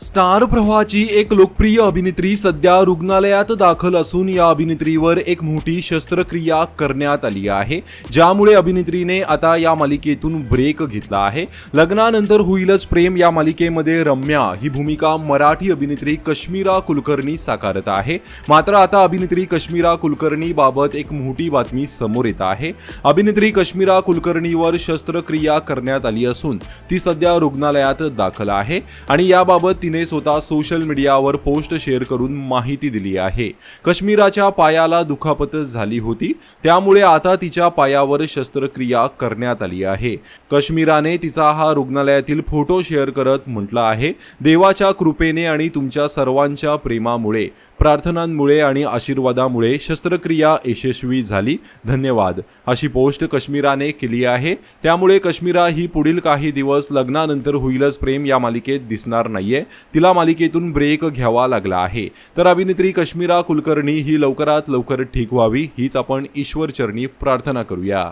Star प्रवाहाची एक लोकप्रिय अभिनेत्री सध्या रुग्णालयात दाखल असून या अभिनेत्रीवर एक मोठी शस्त्रक्रिया करण्यात आली आहे, ज्यामुळे अभिनेत्रीने आता या मालिकेतून ब्रेक घेतला आहे। लग्नानंतर होईलच प्रेम या मालिकेमध्ये रम्या ही भूमिका मराठी अभिनेत्री कश्मीरा कुलकर्णी साकारत आहे। मात्र आता अभिनेत्री कश्मीरा कुलकर्णी बाबत एक मोठी बातमी समोर येत आहे। अभिनेत्री कश्मीरा कुलकर्णीवर शस्त्रक्रिया करण्यात आली असून ती सध्या रुग्णालयात दाखल आहे आणि याबाबत तिने स्वतः सोशल मीडियावर पोस्ट शेअर करून माहिती दिली आहे। कश्मीराच्या पायाला दुखापत झाली होती, त्यामुळे आता तिच्या पायावर शस्त्रक्रिया करण्यात आली आहे। कश्मीराने तिचा हा रुग्णालयातील फोटो शेअर करत म्हटलं आहे, देवाच्या कृपेने आणि तुमच्या सर्वांच्या प्रेमामुळे, प्रार्थनांमुळे आणि आशीर्वादामुळे शस्त्रक्रिया यशस्वी झाली, धन्यवाद, अशी पोस्ट कश्मीराने केली आहे। त्यामुळे कश्मीरा ही पुढील काही दिवस लग्नानंतर होईलच प्रेम या मालिकेत दिसणार नाहीये, तिला मालिकेतून ब्रेक घ्यावा लागला आहे। तर अभिनेत्री कश्मीरा कुलकर्णी ही लवकरात लवकर ठीक व्हावी हीच आपण ईश्वरचरणी प्रार्थना करूया।